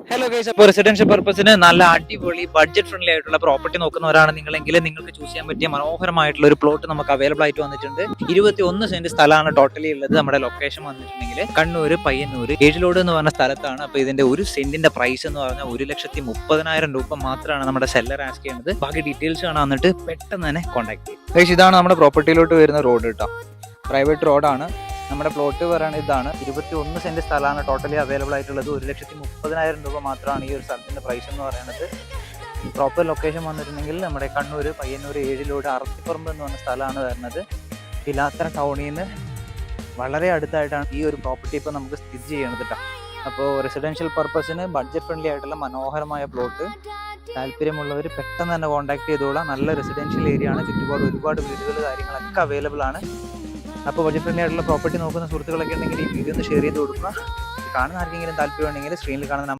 Hello guys, അപ്പോൾ residential പർപ്പസിന് നല്ല അടിപൊളി ബഡ്ജറ്റ് ഫ്രണ്ട്ലി ആയിട്ടുള്ള പ്രോപ്പർട്ടി നോക്കുന്നവരാണ് നിങ്ങളെങ്കിൽ നിങ്ങൾക്ക് ചൂസ് ചെയ്യാൻ പറ്റിയ മനോഹരമായിട്ടുള്ള ഒരു പ്ലോട്ട് നമുക്ക് അവൈലബിൾ ആയിട്ട് വന്നിട്ടുണ്ട്. 21 സെന്റ് സ്ഥലമാണ് ടോട്ടലി ഉള്ളത്. നമ്മുടെ ലൊക്കേഷൻ വന്നിട്ടുണ്ടെങ്കിൽ കണ്ണൂർ പയ്യന്നൂർ ഏഴിലോട് എന്ന് പറഞ്ഞ സ്ഥലത്താണ്. അപ്പോൾ ഇതിന്റെ ഒരു സെന്റിന്റെ പ്രൈസ് എന്ന് പറഞ്ഞാൽ 1,30,000 രൂപ മാത്രമാണ് നമ്മുടെ സെല്ലർ ആസ്ക് ചെയ്യുന്നത്. ബാക്കി ഡീറ്റെയിൽസ് കാണാൻ വന്നിട്ട് പെട്ടെന്ന് തന്നെ കോൺടാക്ട് ചെയ്യും. ഗൈസ്, ഇതാണ് നമ്മുടെ പ്രോപ്പർട്ടിയിലോട്ട് വരുന്ന റോഡ് കേട്ടോ. പ്രൈവറ്റ് റോഡാണ്. നമ്മുടെ പ്ലോട്ട് പറയുന്നത് ഇതാണ്. 21 സെന്റ് സ്ഥലമാണ് ടോട്ടലി അവൈലബിൾ ആയിട്ടുള്ളത്. 1,30,000 രൂപ മാത്രമാണ് ഈ ഒരു സ്ഥലത്തിന്റെ പ്രൈസ് എന്ന് പറയുന്നത്. പ്രോപ്പർ ലൊക്കേഷൻ വന്നിട്ടുണ്ടെങ്കിൽ നമ്മുടെ കണ്ണൂർ പയ്യന്നൂർ ഏഴിലോട് അറത്തിപ്പറമ്പ് എന്ന് പറഞ്ഞ സ്ഥലമാണ് വരുന്നത്. പിലാത്തറ ടൗണിൽ നിന്ന് വളരെ അടുത്തായിട്ടാണ് ഈ ഒരു പ്രോപ്പർട്ടി ഇപ്പോൾ നമുക്ക് സ്ഥിതി ചെയ്യണത് കേട്ടോ. അപ്പോൾ റെസിഡൻഷ്യൽ പർപ്പസിന് ബഡ്ജറ്റ് ഫ്രണ്ട്ലി ആയിട്ടുള്ള മനോഹരമായ പ്ലോട്ട് താല്പര്യമുള്ളവർ പെട്ടെന്ന് തന്നെ കോൺടാക്ട് ചെയ്തോളാം. നല്ല റെസിഡൻഷ്യൽ ഏരിയ ആണ്. ചുറ്റുപാട് ഒരുപാട് വീടുകൾ കാര്യങ്ങളൊക്കെ അവൈലബിൾ ആണ്. അപ്പോൾ ബഡ്ജറ്റ് ഫ്രണ്ട്ലി ആയിട്ടുള്ള പ്രോപ്പർട്ടി നോക്കുന്ന സുഹൃത്തുക്കളൊക്കെ ഉണ്ടെങ്കിൽ ഈ വീഡിയോ ഒന്ന് ഷെയർ ചെയ്ത് കൊടുക്കുക. കാണുന്ന ആർക്കെങ്കിലും താല്പര്യം ഉണ്ടെങ്കിൽ സ്ക്രീനിൽ കാണുന്ന